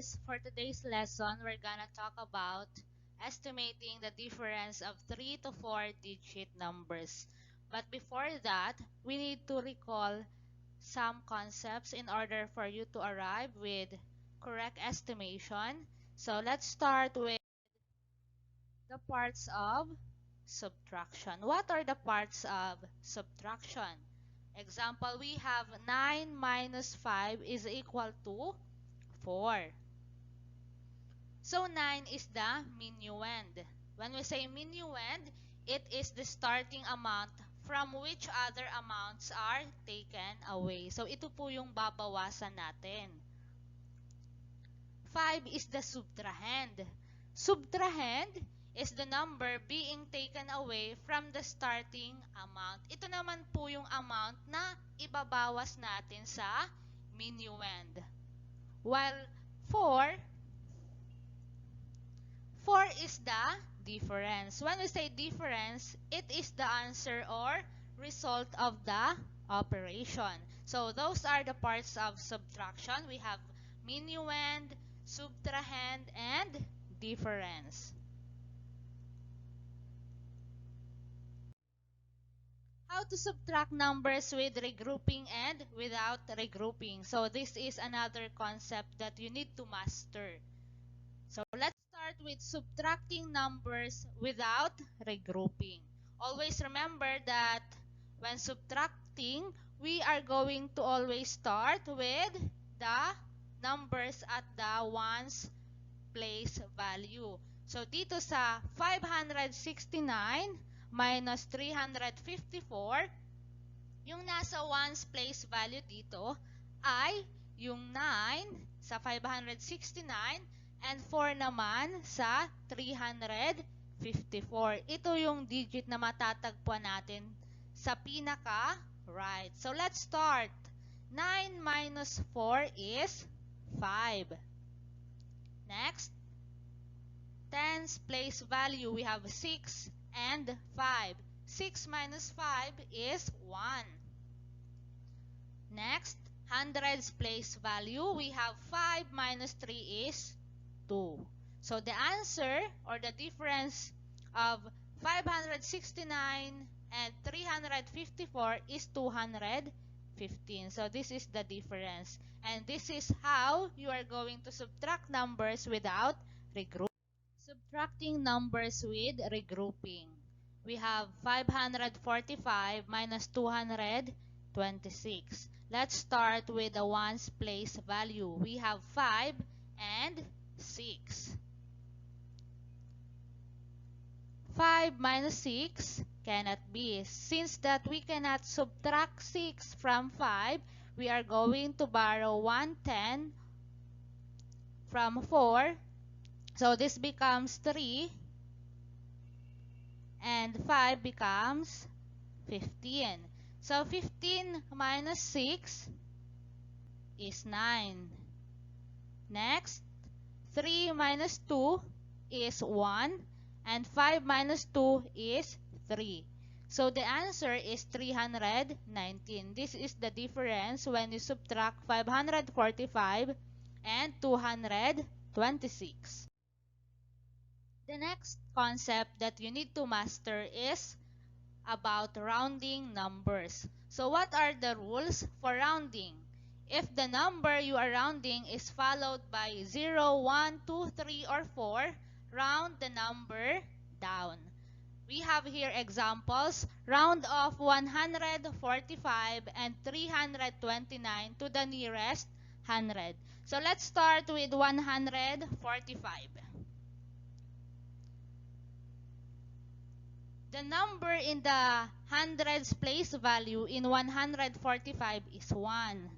numbers, for today's lesson, we're gonna talk about estimating the difference of 3 to 4 digit numbers. But before that, we need to recall some concepts in order for you to arrive with correct estimation. So let's start with the parts of subtraction. What are the parts of subtraction? Example, we have 9 minus 5 is equal to 4. So 9 is the minuend. When we say minuend, it is the starting amount from which other amounts are taken away. So ito po yung babawasan natin. 5 is the subtrahend. Subtrahend is the number being taken away from the starting amount. Ito naman po yung amount na ibabawas natin sa minuend. While 4 is the difference. When we say difference, it is the answer or result of the operation. So those are the parts of subtraction. We have minuend, subtrahend, and difference. How to subtract numbers with regrouping and without regrouping. So this is another concept that you need to master. So let's start with subtracting numbers without regrouping. Always remember that when subtracting, we are going to always start with the numbers at the ones place value. So dito sa 569 minus 354, yung nasa ones place value dito ay yung 9 sa 569 and 4 naman sa 354. Ito yung digit na matatagpuan natin sa pinaka right. So let's start. 9 minus 4 is 5. Next, 10's place value, we have 6 and 5. 6 minus 5 is 1. Next, 100's place value, we have 5 minus 3 is 2. So the answer or the difference of 569 and 354 is 215. So this is the difference. And this is how you are going to subtract numbers without regrouping. Subtracting numbers with regrouping. We have 545 minus 226. Let's start with the ones place value. We have 5 and 6. 5 minus 6 cannot be. Since that we cannot subtract 6 from 5, we are going to borrow 110 from 4. So this becomes 3 and 5 becomes 15. So 15 minus 6 is 9. Next, 3 minus 2 is 1 and 5 minus 2 is 3. So the answer is 319. This is the difference when you subtract 545 and 226. The next concept that you need to master is about rounding numbers. So what are the rules for rounding? If the number you are rounding is followed by 0, 1, 2, 3, or 4, round the number down. We have here examples. Round off 145 and 329 to the nearest 100. So let's start with 145. The number in the hundreds place value in 145 is 1.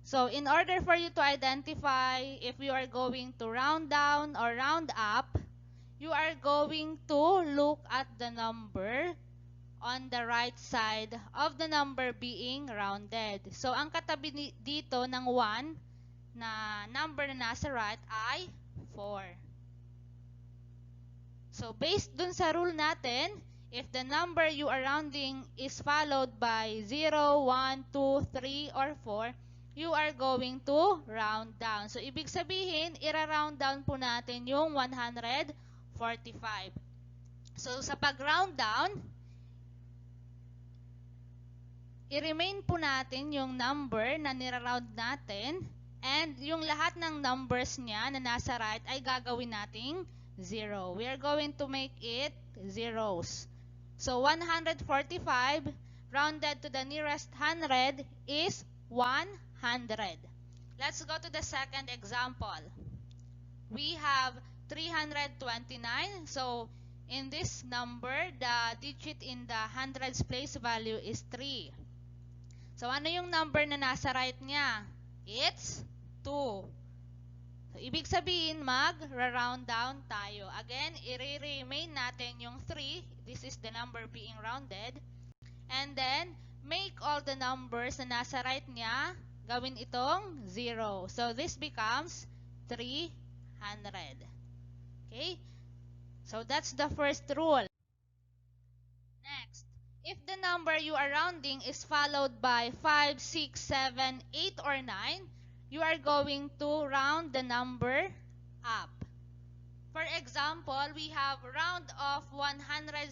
So in order for you to identify if you are going to round down or round up, you are going to look at the number on the right side of the number being rounded. So ang katabi dito ng 1 na number na nasa right ay 4. So based dun sa rule natin, if the number you are rounding is followed by 0, 1, 2, 3, or 4, you are going to round down. So, ibig sabihin, ira-round down po natin yung 145. So, sa pag-round down, i-remain po natin yung number na nira-round natin and yung lahat ng numbers niya na nasa right ay gagawin nating 0. We are going to make it zeros. So, 145 rounded to the nearest 100 is 100. Let's go to the second example. We have 329. So, in this number, the digit in the hundreds place value is 3. So, ano yung number na nasa right niya? It's 2. So, ibig sabihin, mag-round down tayo. Again, i-remain natin yung 3. This is the number being rounded. And then, make all the numbers na nasa right niya, gawin itong 0. So, this becomes 300. Okay? So, that's the first rule. Next, if the number you are rounding is followed by 5, 6, 7, 8, or 9, you are going to round the number up. For example, we have round of 168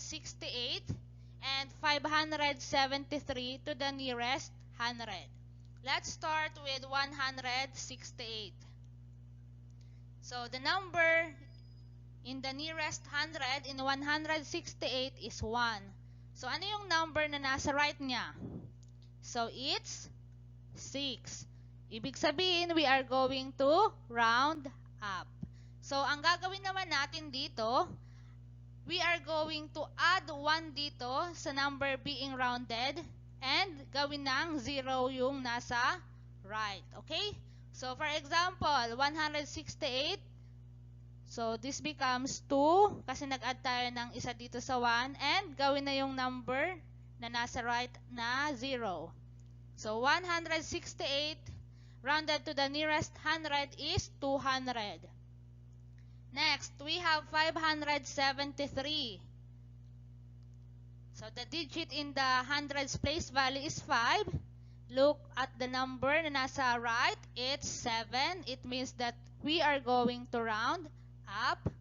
and 573 to the nearest 100. Let's start with 168. So, the number in the nearest 100 in 168 is 1. So, ano yung number na nasa right niya? So, it's 6. Ibig sabihin, we are going to round up. So, ang gagawin naman natin dito, we are going to add 1 dito sa number being rounded and gawin ng 0 yung nasa right. Okay? So, for example, 168. So, this becomes 2 kasi nag-add tayo ng isa dito sa 1 and gawin na yung number na nasa right na 0. So, 168 rounded to the nearest 100 is 200. Next, we have 573. So, the digit in the hundreds place value is 5. Look at the number na nasa right. It's 7. It means that we are going to round up.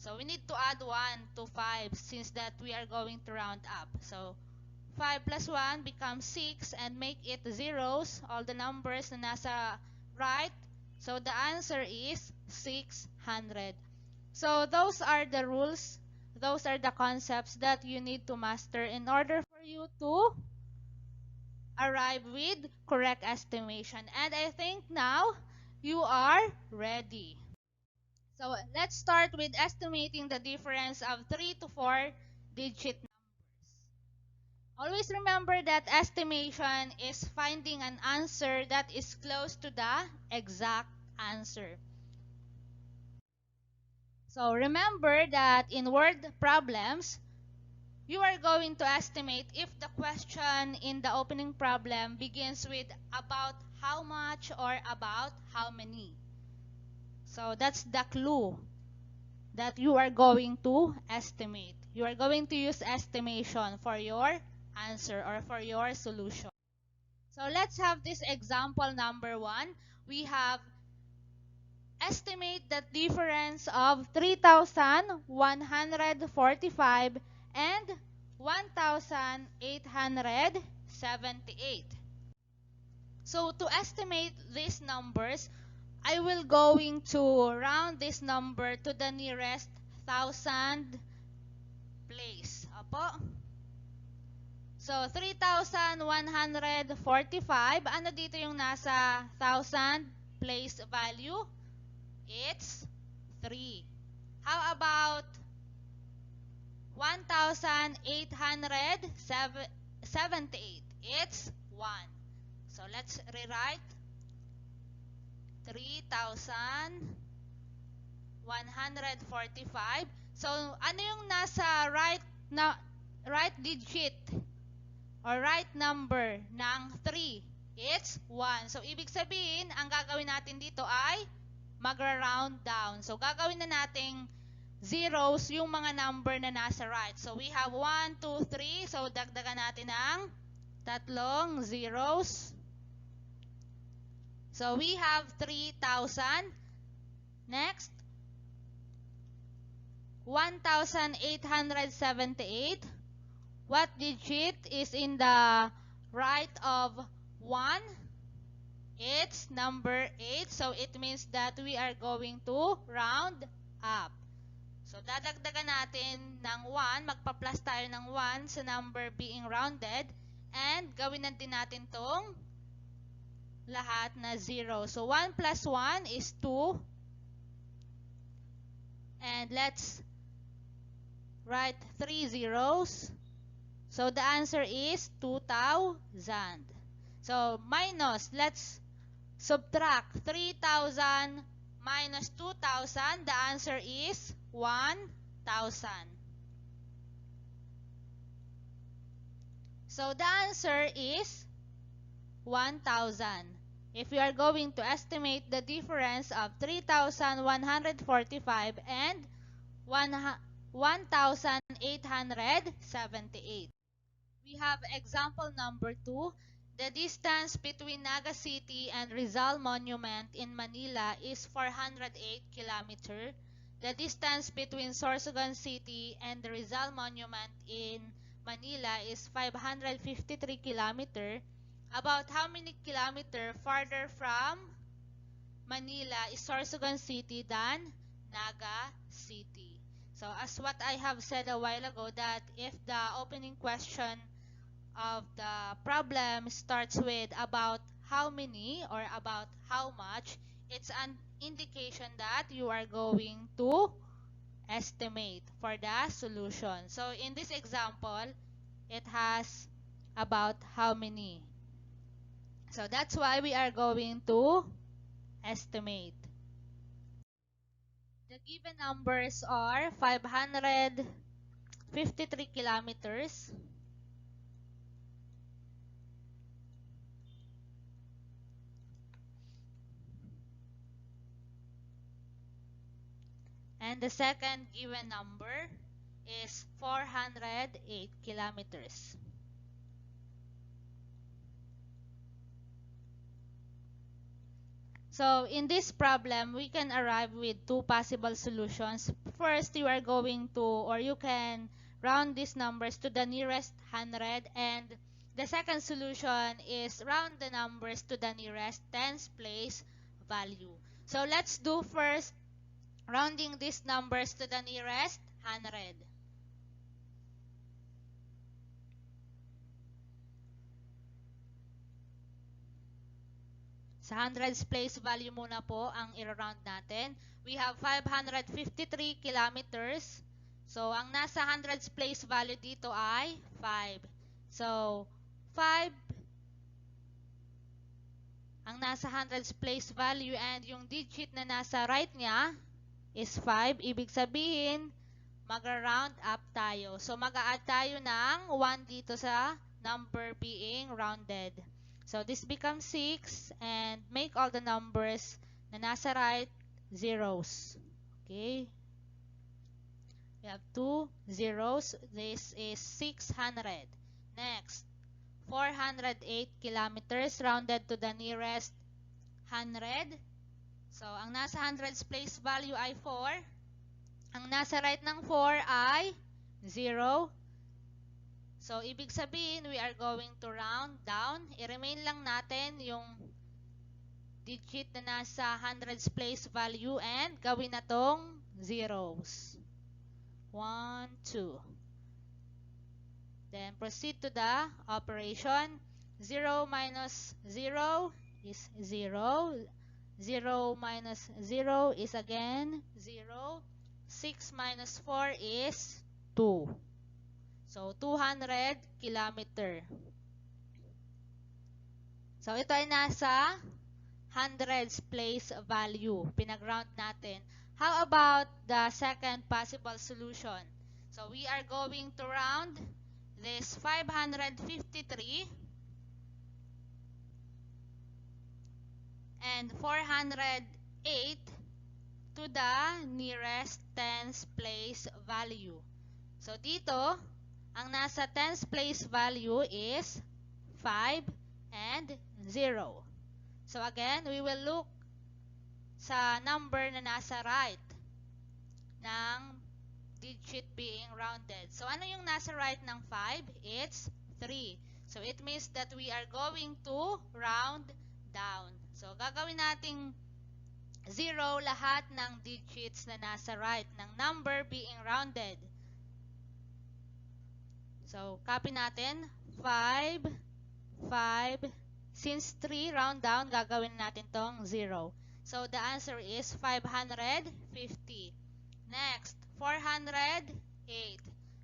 So, we need to add 1 to 5 since that we are going to round up. So, 5 plus 1 becomes 6 and make it zeros. All the numbers na nasa right. So, the answer is 600. So, those are the rules. Those are the concepts that you need to master in order for you to arrive with correct estimation. And I think now you are ready. So, let's start with estimating the difference of 3 to 4 digit numbers. Always remember that estimation is finding an answer that is close to the exact answer. So, remember that in word problems, you are going to estimate if the question in the opening problem begins with about how much or about how many. So, that's the clue that you are going to estimate. You are going to use estimation for your answer or for your solution. So, let's have this example number 1. We have estimate the difference of 3,145 and 1,878. So, to estimate these numbers, I will going to round this number to the nearest 1,000 place. Apo. So, 3,145. Ano dito yung nasa 1,000 place value? It's 3. How about 1,878? It's 1. So, let's rewrite 3,145. So, ano yung nasa right digit or right number ng 3? It's 1. So, ibig sabihin, ang gagawin natin dito ay magra-round down. So, gagawin na nating zeros yung mga number na nasa right. So, we have 1, 2, 3. So, dagdagan natin ng Tatlong zeros. So we have 3,000. Next, 1,878. What digit is in the right of 1? It's number 8. So it means that we are going to round up. So dadagdagan natin ng 1. Magpa-plus tayo ng 1 sa number being rounded. And gawin natin tong lahat na 0. So 1 plus 1 is 2. And let's write 3 zeros. So the answer is 2,000. So minus, let's subtract 3,000 minus 2,000. The answer is 1,000. So the answer is 1,000. If we are going to estimate the difference of 3,145 and 1,878. We have example number 2. The distance between Naga City and Rizal Monument in Manila is 408 km. The distance between Sorsogon City and the Rizal Monument in Manila is 553 km. About how many kilometer farther from Manila is Sorsogon City than Naga City? So as what I have said a while ago, that if the opening question of the problem starts with about how many or about how much, it's an indication that you are going to estimate for the solution. So in this example, it has about how many. So that's why we are going to estimate. The given numbers are 553 kilometers, and the second given number is 408 kilometers. So in this problem, we can arrive with two possible solutions. First, you are going to, or you can round these numbers to the nearest 100, and the second solution is round the numbers to the nearest tens place value. So let's do first rounding these numbers to the nearest 100. Sa hundreds place value muna po ang i-round natin. We have 553 kilometers. So, ang nasa hundreds place value dito ay 5. So, 5 ang nasa hundreds place value, and yung digit na nasa right niya is 5. Ibig sabihin, mag-round up tayo. So, mag-a-add tayo ng 1 dito sa number being rounded. So, this becomes 6, and make all the numbers na nasa right zeros. Okay? We have 2 zeros. This is 600. Next, 408 kilometers rounded to the nearest 100. So, ang nasa hundreds place value ay 4. Ang nasa right ng 4 ay 0. So, ibig sabihin, we are going to round down. I-remain lang natin yung digit na nasa hundreds place value and gawin na tong zeros. 1, 2. Then, proceed to the operation. 0 minus 0 is 0. 0 minus 0 is again 0. 6 minus 4 is 2. So, 200 kilometer. So, ito ay nasa hundreds place value. Pinag-round natin. How about the second possible solution? So, we are going to round this 553 and 408 to the nearest tens place value. So, dito, ang nasa tens place value is 5, and 0. So again, we will look sa number na nasa right ng digit being rounded. So ano yung nasa right ng 5? It's 3. So it means that we are going to round down. So gagawin nating 0 lahat ng digits na nasa right ng number being rounded. So copy natin 5, 5. Since 3 round down, gagawin natin tong 0. So the answer is 550. Next, 408.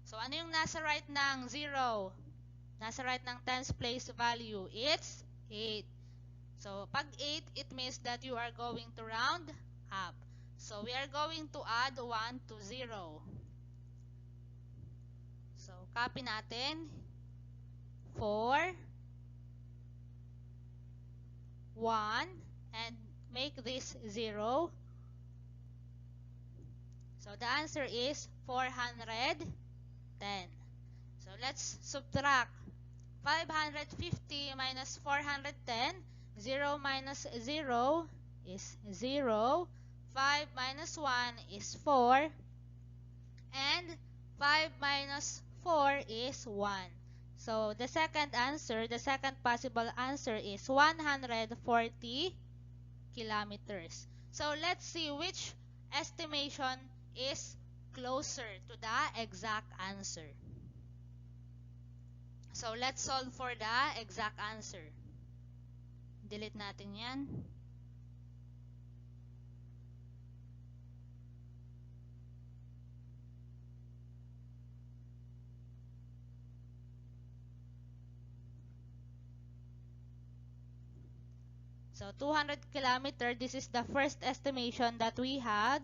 So ano yung nasa right ng 0? Nasa right ng tens place value, it's 8. So pag 8, it means that you are going to round up. So we are going to add 1 to 0. So copy natin 4, 1, and make this 0. So the answer is 410. So let's subtract 550 minus 410. 0 minus 0 is 0. 5 minus 1 is 4. And 5 minus 4 is 1. So the second answer, the second possible answer is 140 kilometers. So let's see which estimation is closer to the exact answer. So let's solve for the exact answer. Delete natin yan. So 200 kilometer, this is the first estimation that we had.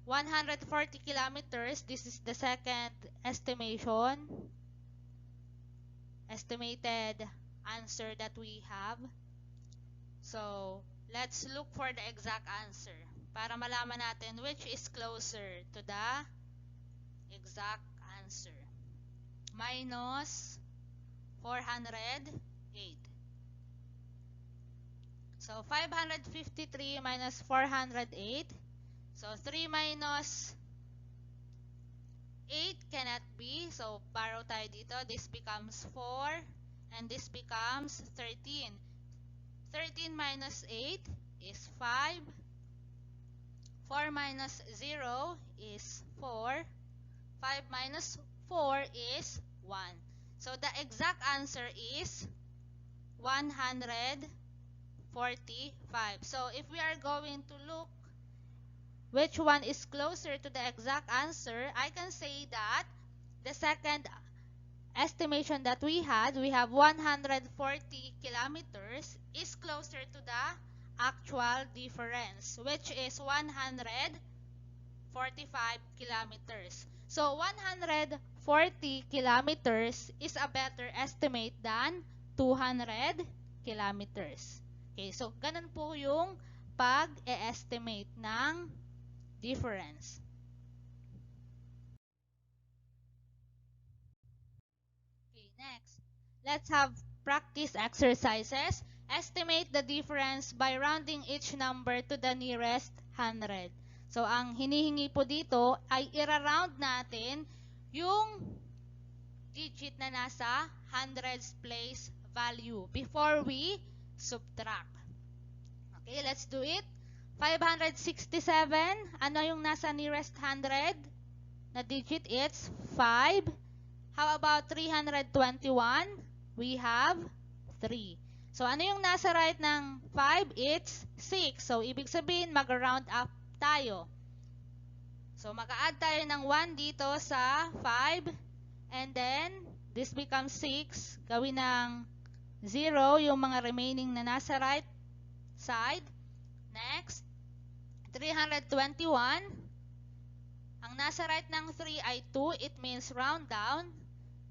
140 kilometers, this is the second estimation. Estimated answer that we have. So let's look for the exact answer para malaman natin which is closer to the exact answer. Minus 408. So 553 minus 408. So 3 minus 8 cannot be. So borrow tayo dito. This becomes 4 and this becomes 13. 13 minus 8 is 5. 4 minus 0 is 4. 5 minus 4 is 1. So the exact answer is 145. So if we are going to look which one is closer to the exact answer, I can say that the second estimation that we have 140 kilometers, is closer to the actual difference, which is 145 kilometers. So 140 kilometers is a better estimate than 200 kilometers. Okay, so ganun po yung pag-e-estimate ng difference. Okay, next, let's have practice exercises. Estimate the difference by rounding each number to the nearest 100. So, ang hinihingi po dito ay ira-round natin yung digit na nasa hundreds place value before we subtract. Okay, let's do it. 567, ano yung nasa nearest 100 na digit? It's 5. How about 321? We have 3. So, ano yung nasa right ng 5? It's 6. So, ibig sabihin, mag-round up tayo. So, mag-add tayo ng 1 dito sa 5. And then, this becomes 6. Gawin ng 0 yung mga remaining na nasa right side. Next, 321. Ang nasa right ng 3 ay 2. It means round down.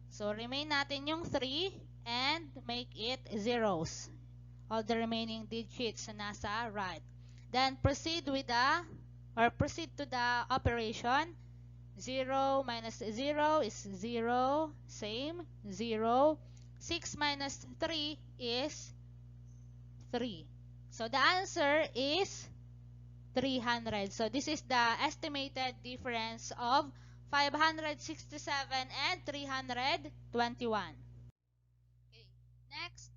So, remain natin yung 3 and make it zeros. All the remaining digits na nasa right. Then, proceed to the operation. 0 minus 0 is 0. Same. 0. 6 minus 3 is 3. So the answer is 300. So this is the estimated difference of 567 and 321. Okay. Next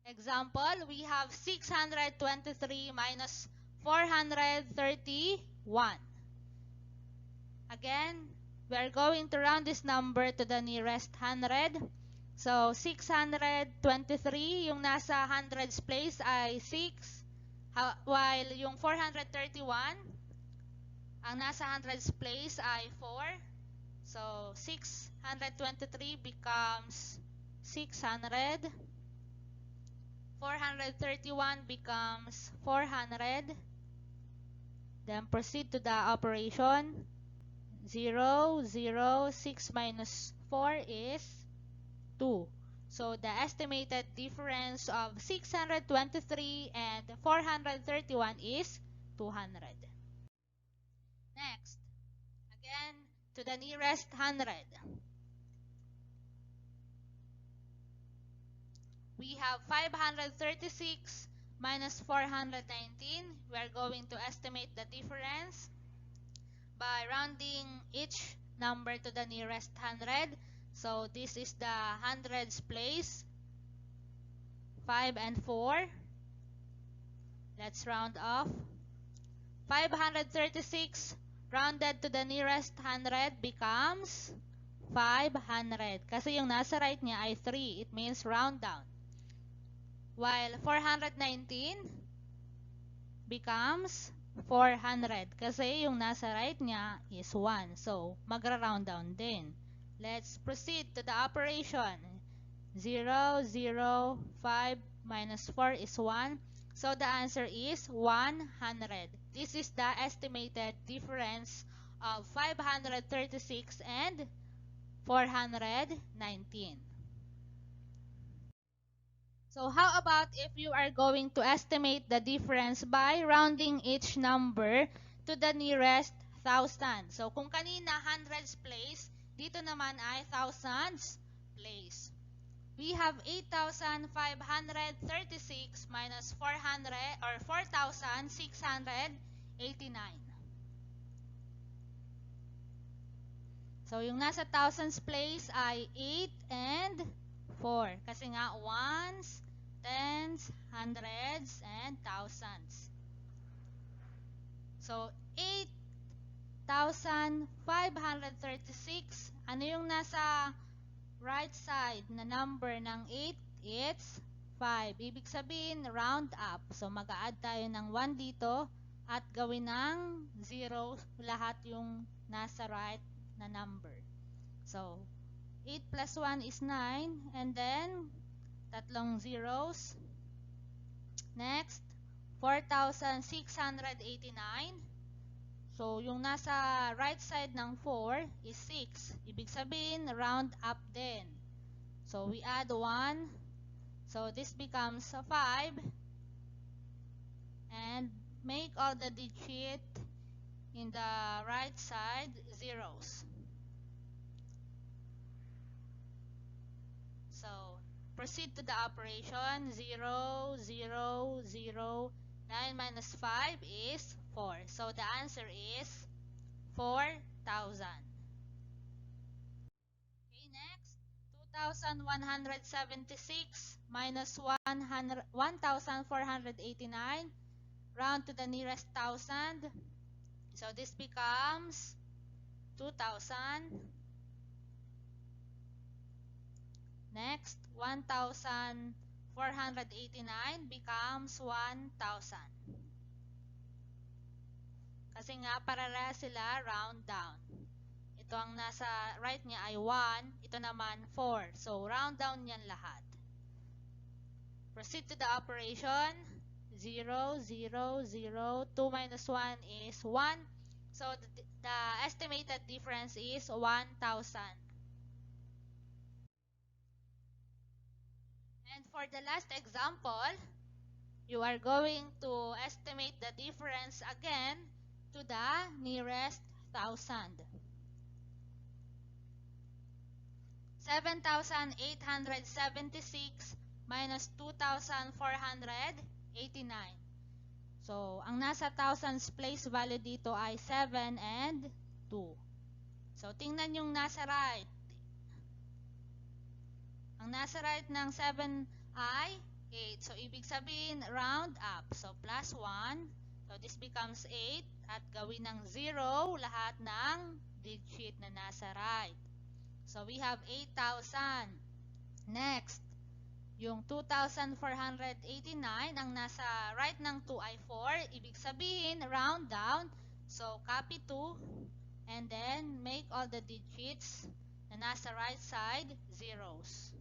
example, we have 623 minus 431. Again, we are going to round this number to the nearest hundred. So, 623, yung nasa hundreds place ay 6, while yung 431, ang nasa hundreds place ay 4. So, 623 becomes 600. 431 becomes 400. Then proceed to the operation. 0, 0, 6 minus 4 is 2. So the estimated difference of 623 and 431 is 200. Next, again to the nearest hundred. We have 536 minus 419. We are going to estimate the difference by rounding each number to the nearest hundred. So this is the hundreds place, 5 and 4. Let's round off. 536 rounded to the nearest hundred becomes 500. Kasi yung nasa right niya ay 3. It means round down. While 419 becomes 400 kasi yung nasa right niya is 1. So, magra-round down din. Let's proceed to the operation. 0, 0, 5 minus 4 is 1. So, the answer is 100. This is the estimated difference of 536 and 419. So, how about if you are going to estimate the difference by rounding each number to the nearest thousand? So, kung kanina hundreds place, dito naman ay thousands place. We have 8,536 minus 400 or 4,689. So, yung nasa thousands place ay 8 and 4. Kasi nga, ones, tens, hundreds, and thousands. So, 8,536. Ano yung nasa right side na number ng 8? It's 5. Ibig sabihin, round up. So, mag-a-add tayo ng 1 dito at gawin ng 0 lahat yung nasa right na number. So, 8 plus 1 is 9, and then tatlong zeros. Next, 4,689. So, yung nasa right side ng 4 is 6. Ibig sabihin, round up din. So, we add 1. So, this becomes 5. And make all the digit in the right side zeros. So, proceed to the operation. 0, 0, 0. 9 minus 5 is 4. So, the answer is 4,000. Okay, next. 2,176 minus 1,489. Round to the nearest thousand. So, this becomes 2,000. Next, 1,489 becomes 1,000. Kasi nga, parala sila round down. Ito ang nasa right niya ay 1. Ito naman 4. So, round down yan lahat. Proceed to the operation. 0, 0, 0. 2 minus 1 is 1. So, the estimated difference is 1,000. And for the last example, you are going to estimate the difference again to the nearest thousand. 7,876 minus 2,489. So, ang nasa thousands place value dito ay 7 and 2. So, tingnan yung nasa right. Ang nasa right ng 7 ay 8. So, ibig sabihin, round up. So, plus 1. So, this becomes 8. At gawin ng 0 lahat ng digit na nasa right. So, we have 8,000. Next, yung 2,489, ang nasa right ng 2 ay 4. Ibig sabihin, round down. So, copy 2. And then, make all the digits na nasa right side zeros.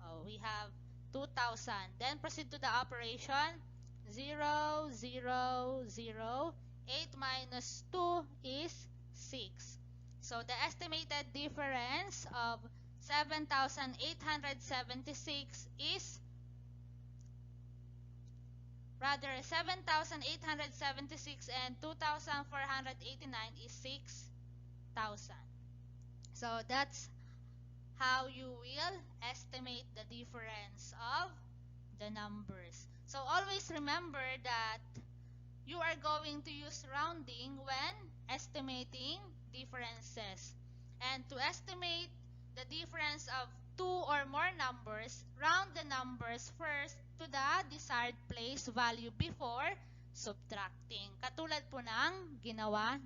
Oh, we have 2,000. Then, proceed to the operation. 0, 0, 0. 8 minus 2 is 6. So, the estimated difference of 7,876 is, rather, 7,876 and 2,489 is 6,000. So, that's how you will estimate the difference of the numbers. So, always remember that you are going to use rounding when estimating differences. And to estimate the difference of two or more numbers, round the numbers first to the desired place value before subtracting. Katulad po ng ginawa